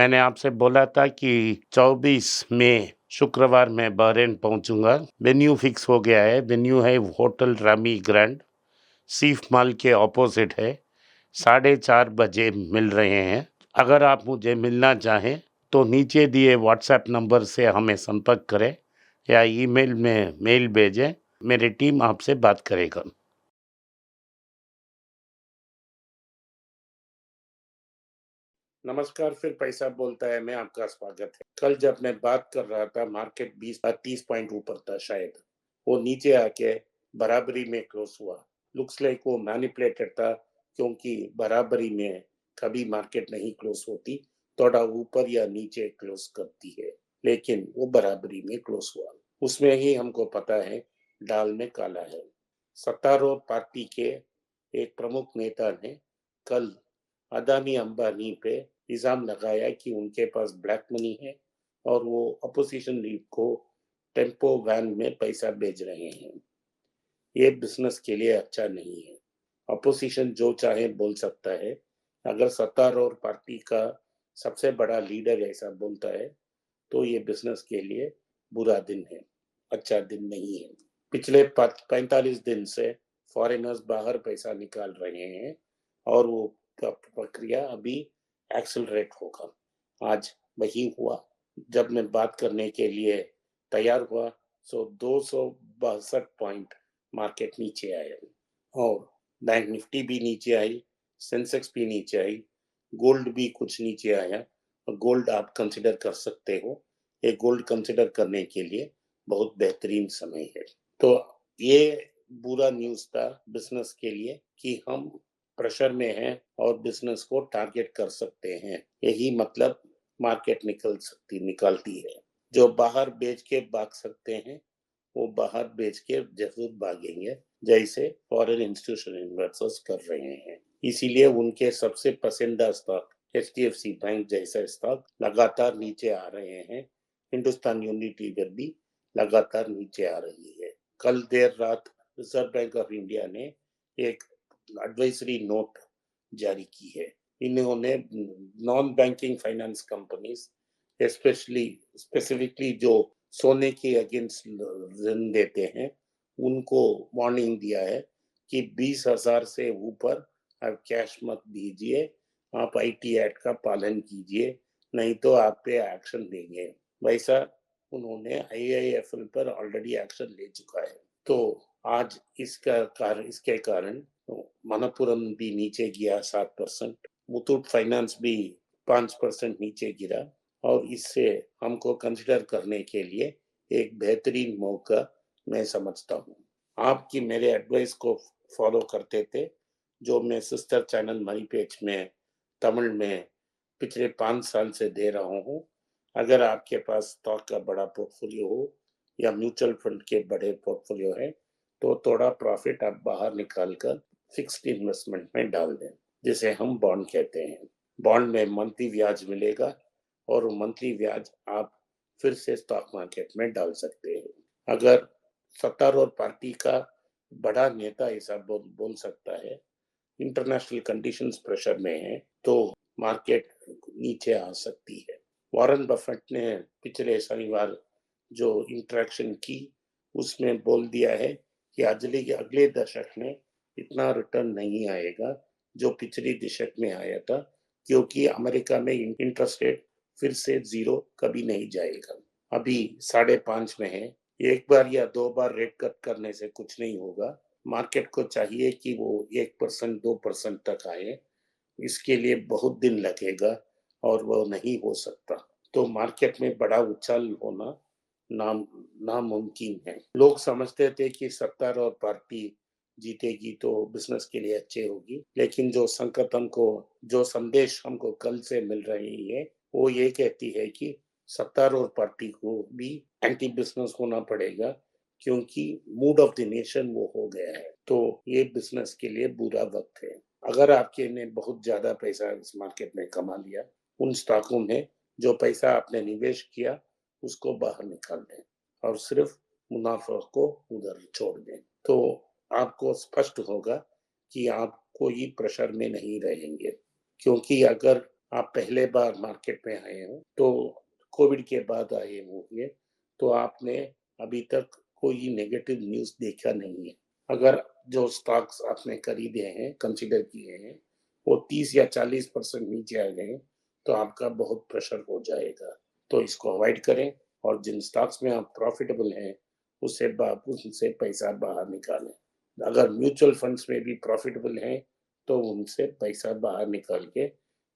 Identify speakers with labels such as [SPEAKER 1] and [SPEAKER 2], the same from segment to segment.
[SPEAKER 1] मैंने आपसे बोला था कि 24 मई शुक्रवार मैं बहरीन पहुंचूंगा। वेन्यू फिक्स हो गया है। वेन्यू है होटल रामी ग्रैंड, सीफ मॉल के ऑपोजिट है। 4:30 बजे मिल रहे हैं। अगर आप मुझे मिलना चाहें तो नीचे दिए व्हाट्सएप नंबर से हमें संपर्क करें या ईमेल में मेल भेजें। मेरी टीम आपसे बात करेगा। नमस्कार, फिर पैसा बोलता है में आपका स्वागत है। कल जब मैं बात कर रहा था मार्केट 20-30 पॉइंट ऊपर था, शायद वो नीचे आके बराबरी में क्लोज हुआ। लुक्स लाइक वो मैनिपुलेटेड था, क्योंकि बराबरी में कभी मार्केट नहीं क्लोज होती, थोड़ा ऊपर या नीचे क्लोज करती है, लेकिन वो बराबरी में क्लोज हुआ। उसमें ही हमको पता है दाल में काला है। सत्तारूढ़ पार्टी के एक प्रमुख नेता ने कल अदानी अंबानी पे इल्जाम लगाया कि उनके पास ब्लैक मनी है और वो अपोजिशन लीडर को टेम्पो वैन में पैसा भेज रहे हैं। ये बिजनेस के लिए अच्छा नहीं है। अपोजिशन जो चाहे बोल सकता है। अगर सत्तारूढ़ पार्टी का सबसे बड़ा लीडर ऐसा बोलता है तो ये बिजनेस के लिए बुरा दिन है, अच्छा दिन नहीं है। पिछले 45 दिन से फॉरेनर्स बाहर पैसा निकाल रहे हैं और वो प्रक्रिया अभी एक्सेलरेट होगा। आज वही हुआ। जब मैं बात करने के लिए तैयार हुआ तो 262 पॉइंट मार्केट नीचे आया और बैंक निफ्टी भी नीचे आई, सेंसेक्स भी नीचे आई, गोल्ड भी कुछ नीचे आया। और गोल्ड आप कंसिडर कर सकते हो। ये गोल्ड कंसिडर करने के लिए बहुत बेहतरीन समय है। तो ये बुरा न्यूज़ था बिजनेस के लिए कि हम प्रेशर में हैं और बिजनेस को टारगेट कर सकते हैं। यही मतलब मार्केट निकालती है। जो बाहर बेच के भाग सकते हैं वो बाहर बेच के जरूर भागेंगे, जैसे फॉरेन इंस्टीट्यूशनल इन्वेस्टर्स कर रहे हैं। इसीलिए उनके सबसे पसंदीदा स्टॉक एचडीएफसी बैंक जैसा स्टॉक लगातार नीचे आ रहे हैं। हिंदुस्तान यूनिलीवर भी लगातार नीचे आ रही है। कल देर रात रिजर्व बैंक ऑफ इंडिया ने एक एडवाइजरी नोट जारी की है। इन्होंने non banking finance companies, specifically जो सोने के अगेंस्ट ऋण देते हैं, उनको वार्निंग दिया है कि 20,000 से ऊपर आप कैश मत दीजिए, आप आईटी एक्ट का पालन कीजिए, नहीं तो आप पे एक्शन लेंगे। वैसा उन्होंने आईआईएफएल पर ऑलरेडी एक्शन ले चुका है। तो आज इसके कारण मनप्पुरम भी नीचे गया 7%, मुथूट फाइनेंस भी 5% नीचे गिरा और इससे हमको कंसिडर करने के लिए एक बेहतरीन मौका मैं समझता हूँ। आपकी मेरे एडवाइस को फॉलो करते थे, जो मैं सिस्टर चैनल मनी पेज में तमिल में पिछले 5 साल से दे रहा हूँ। अगर आपके पास स्टॉक का बड़ा पोर्टफोलियो हो या म्यूचुअल फंड के बड़े पोर्टफोलियो है तो थोड़ा प्रॉफिट आप बाहर निकाल कर फिक्स्ड इन्वेस्टमेंट में डाल दें, जिसे हम बॉन्ड कहते हैं। बॉन्ड में मंथली ब्याज मिलेगा और मंथली ब्याज आप फिर से स्टॉक मार्केट में डाल सकते हैं। अगर सत्तारूढ़ पार्टी का बड़ा नेता ऐसा बोल सकता है, इंटरनेशनल कंडीशंस प्रेशर में है, तो मार्केट नीचे आ सकती है। वॉरेन बफेट ने पिछले शनिवार जो इंटरेक्शन की उसमें बोल दिया है कि अगले दशक में इतना रिटर्न नहीं आएगा जो पिछले दशक में आया था, क्योंकि अमेरिका में इंटरेस्ट रेट फिर से 0 कभी नहीं जाएगा। अभी 5.5 में है। एक बार या 2 बार रेट कट करने से कुछ नहीं होगा। मार्केट को चाहिए कि वो 1% 2% तक आए। इसके लिए बहुत दिन लगेगा और वो नहीं हो सकता। तो मार्केट में बड़ा उछाल होना नामुमकिन है। लोग समझते थे कि सत्तारूढ़ पार्टी जीतेगी तो बिजनेस के लिए अच्छे होगी, लेकिन जो संदेश हमको कल से मिल रही है वो ये कहती है कि सत्तारूढ़ पार्टी को भी एंटी बिजनेस होना पड़ेगा, क्योंकि मूड ऑफ द नेशन वो हो गया है। तो ये बिजनेस के लिए बुरा वक्त है। अगर आपके ने बहुत ज्यादा पैसा इस मार्केट में कमा लिया, उन स्टॉकों में जो पैसा आपने निवेश किया उसको बाहर निकाल दें और सिर्फ मुनाफा को उधर छोड़ दें, तो आपको स्पष्ट होगा कि आप कोई प्रेशर में नहीं रहेंगे। क्योंकि अगर आप पहले बार मार्केट में आए हो, तो कोविड के बाद आए होंगे, तो आपने अभी तक कोई नेगेटिव न्यूज़ देखा नहीं है। अगर जो स्टॉक्स आपने खरीदे हैं, कंसीडर किए हैं, वो 30 या 40% नीचे आ गए, तो आपका बहुत प्रेशर हो जाएगा। तो इसको अवॉइड करें और जिन स्टॉक्स में आप प्रॉफिटेबल हैं, उससे पैसा बाहर निकालें। अगर म्यूचुअल फंड्स में भी प्रॉफिटेबल हैं, तो उनसे पैसा बाहर निकाल के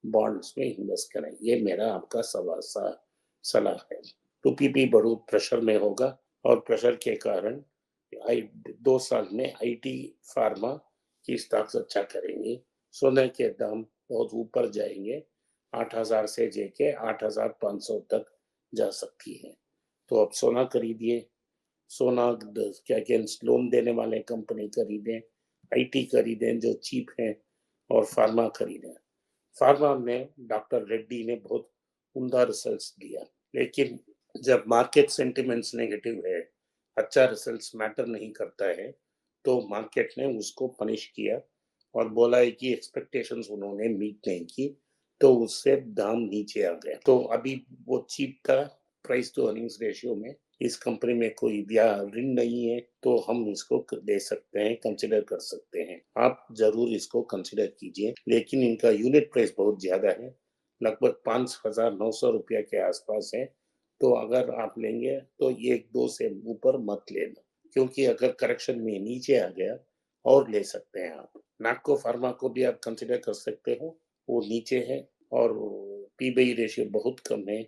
[SPEAKER 1] बॉन्ड्स में इन्वेस्ट करें। ये मेरा आपका सलाह है। रुपी भी बहुत प्रेशर में होगा और प्रेशर के कारण 2 साल में आईटी फार्मा की स्टॉक्स अच्छा करेंगे। सोने के दाम बहुत ऊपर जाएंगे, 8,000 से लेके 8,500 तक जा सकती है। तो अब सोना खरीदिए, सोना के अगेंस्ट लोन देने वाले कंपनी खरीदें, आईटी खरीदें जो चीप है, और फार्मा खरीदें। फार्मा में डॉक्टर रेड्डी ने बहुत उम्दा रिजल्ट्स दिया, लेकिन जब मार्केट सेंटिमेंट्स नेगेटिव है, अच्छा रिजल्ट्स मैटर नहीं करता है, तो मार्केट ने उसको पनिश किया और बोला है कि एक्सपेक्टेशंस उन्होंने मीट नहीं की, तो उससे दाम नीचे आ गया। तो अभी वो चीप था, प्राइस टू अर्निंग्स रेशियो में इस कंपनी में कोई ऋण नहीं है, तो हम इसको दे सकते हैं, कंसिडर कर सकते हैं। आप जरूर इसको कंसिडर कीजिए, लेकिन इनका यूनिट प्राइस बहुत ज्यादा है, लगभग 5,900 रुपया के आसपास है। तो अगर आप लेंगे तो 1-2 से ऊपर मत लेना, क्योंकि अगर करेक्शन में नीचे आ गया और ले सकते हैं आप। नाटको फार्मा को भी आप कंसिडर कर सकते हो, वो नीचे है और पी/बी रेशियो बहुत कम है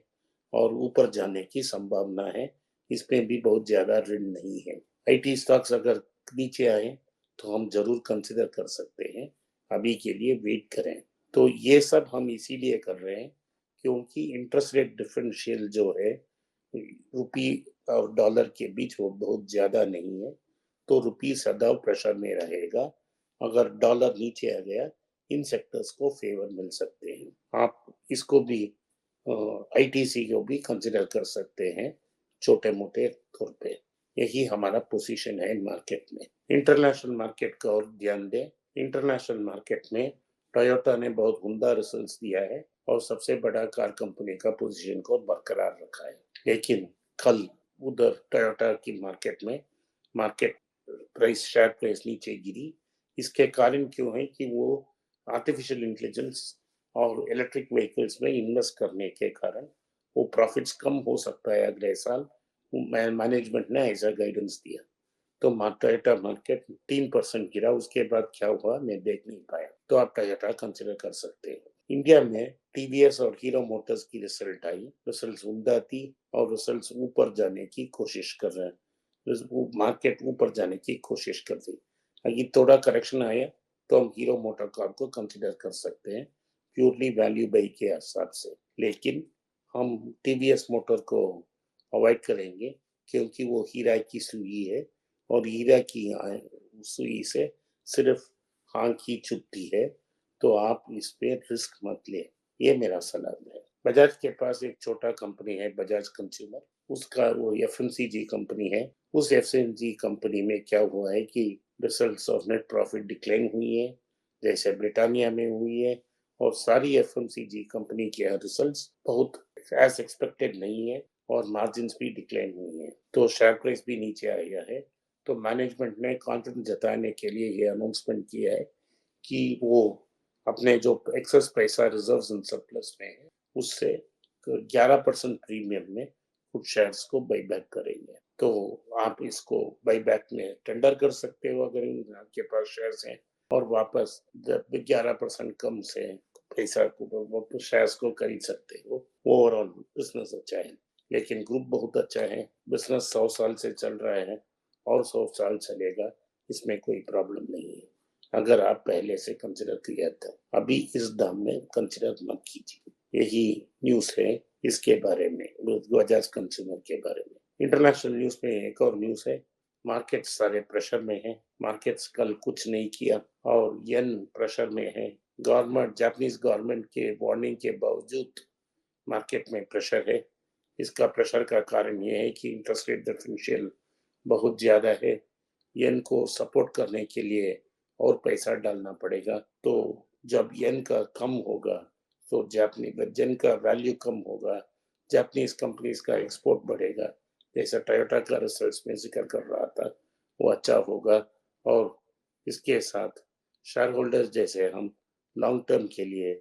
[SPEAKER 1] और ऊपर जाने की संभावना है। इसमें भी बहुत ज्यादा ऋण नहीं है। आईटी स्टॉक्स अगर नीचे आए तो हम जरूर कंसिडर कर सकते हैं, अभी के लिए वेट करें। तो ये सब हम इसीलिए कर रहे हैं क्योंकि इंटरेस्ट रेट डिफरेंशियल जो है रुपी और डॉलर के बीच वो बहुत ज्यादा नहीं है, तो रुपी सदैव प्रेशर में रहेगा। अगर डॉलर नीचे आ गया, इन सेक्टर्स को फेवर मिल सकते हैं। आप इसको भी आईटीसी को भी कंसिडर कर सकते हैं छोटे मोटे तौर पे। यही हमारा पोजीशन है मार्केट में। इंटरनेशनल मार्केट का और ध्यान दें। इंटरनेशनल मार्केट में टोयोटा ने बहुत उम्दा रिजल्ट्स दिया है और सबसे बड़ा कार कंपनी का पोजीशन को बरकरार रखा है, लेकिन कल उधर टोयोटा की मार्केट शेयर प्राइस नीचे गिरी। इसके कारण क्यों है कि वो आर्टिफिशियल इंटेलिजेंस और इलेक्ट्रिक व्हीकल्स में इन्वेस्ट करने के कारण वो प्रॉफिट्स कम हो सकता है अगले साल। मैनेजमेंट ने ऐसा गाइडेंस दिया, तो टोयोटा मार्केट 3% गिरा। उसके बाद क्या हुआ मैं देख नहीं पाया, तो आप टोयोटा कंसिडर कर सकते हो। इंडिया में टीवीएस और हीरो मोटर्स की रिजल्ट आई, रिजल्ट उम्दा थी और रिजल्ट ऊपर जाने की कोशिश कर रहे हैं, मार्केट ऊपर जाने की कोशिश कर रही। अगर थोड़ा करेक्शन आया तो हम हीरो मोटर कार को कंसिडर कर सकते हैं प्योरली वैल्यू बाई के हिसाब से, लेकिन हम टीवीएस मोटर को अवॉइड करेंगे क्योंकि वो हीरा की सुई है और हीरा की सुई से सिर्फ आंख ही चुभती है, तो आप इस पे रिस्क मत लें। ये मेरा सलाह है। बजाज के पास एक छोटा कंपनी है, बजाज कंज्यूमर, उसका वो एफएमसीजी कंपनी है। उस एफएमसीजी कंपनी में क्या हुआ है कि results of net profit decline हुई है, जैसे ब्रिटानिया में हुई है, और सारी एफएमसीजी कंपनी के रिजल्ट्स बहुत एज एक्सपेक्टेड नहीं है और मार्जिन्स भी डिक्लाइन हुई है, तो शेयर प्राइस भी नीचे आया है। तो मैनेजमेंट ने कॉन्फिडेंस जताने के लिए ये अनाउंसमेंट किया है कि वो अपने जो एक्सेस पैसा रिजर्व्स एंड सरप्लस में है, उससे 11% प्रीमियम में कुछ शेयर्स को बाई बैक करेंगे। तो आप इसको बाई बैक में टेंडर कर सकते हो अगर आपके पास शेयर्स हैं, और वापस 11% कम से पैसा को शेयर्स को खरीद सकते हो। ओवरऑल बिजनेस अच्छा है, लेकिन ग्रुप बहुत अच्छा है। बिजनेस 100 साल से चल रहा है और 100 साल चलेगा, इसमें कोई प्रॉब्लम नहीं है। अगर आप पहले से कंसिडर किया था, अभी इस दाम में कंसिडर मत कीजिए। यही न्यूज़ है इसके बारे में, बजाज कंज्यूमर के बारे में। इंटरनेशनल न्यूज़ में एक और न्यूज़ है, मार्केट सारे प्रेशर में है। मार्केट्स कल कुछ नहीं किया और येन प्रेशर में है। जापानीज गवर्नमेंट के वार्निंग के बावजूद मार्केट में प्रेशर है। इसका प्रेशर का कारण ये है कि इंटरेस्ट रेट डिफरेंशियल बहुत ज्यादा है। येन को सपोर्ट करने के लिए और पैसा डालना पड़ेगा, तो जब येन का कम होगा तो जापानी वजन का वैल्यू कम होगा, जापानीज कंपनीज का एक्सपोर्ट बढ़ेगा, जैसा टोयोटा का रिसर्च में जिक्र कर रहा था, वो अच्छा होगा। और इसके साथ शेयर होल्डर्स जैसे हम लॉन्ग टर्म के लिए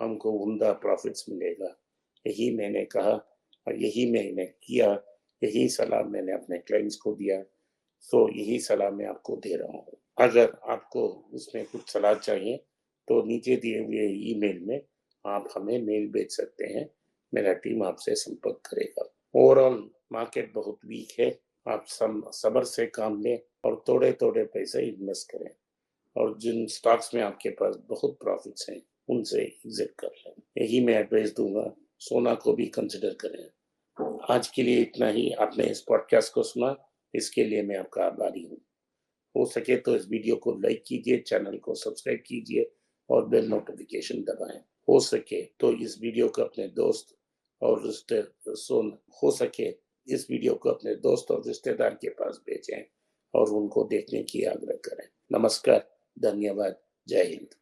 [SPEAKER 1] हमको उम्दा प्रॉफिट्स मिलेगा, यही मैंने कहा और यही मैंने किया, यही सलाह मैंने अपने क्लाइंट्स को दिया, तो यही सलाह मैं आपको दे रहा हूँ। अगर आपको उसमें कुछ सलाह चाहिए तो नीचे दिए हुए ईमेल में आप हमें मेल भेज सकते हैं, मेरा टीम आपसे संपर्क करेगा। ओवरऑल मार्केट बहुत वीक है, आप सब्र से काम लें और थोड़े थोड़े पैसे इन्वेस्ट करें, और जिन स्टॉक्स में आपके पास बहुत प्रॉफिट्स हैं उनसे एग्जिट कर लें, यही मैं एडवाइस दूंगा। सोना को भी कंसिडर करें। आज के लिए इतना ही। आपने इस पॉडकास्ट को सुना, इसके लिए मैं आपका आभारी हूँ। हो सके तो इस वीडियो को लाइक कीजिए, चैनल को सब्सक्राइब कीजिए और बेल नोटिफिकेशन दबाएं। हो सके तो इस वीडियो को अपने दोस्त और हो सके इस वीडियो को अपने दोस्त और रिश्तेदार के पास भेजें और उनको देखने की आग्रह करें। नमस्कार, धन्यवाद, जय हिंद।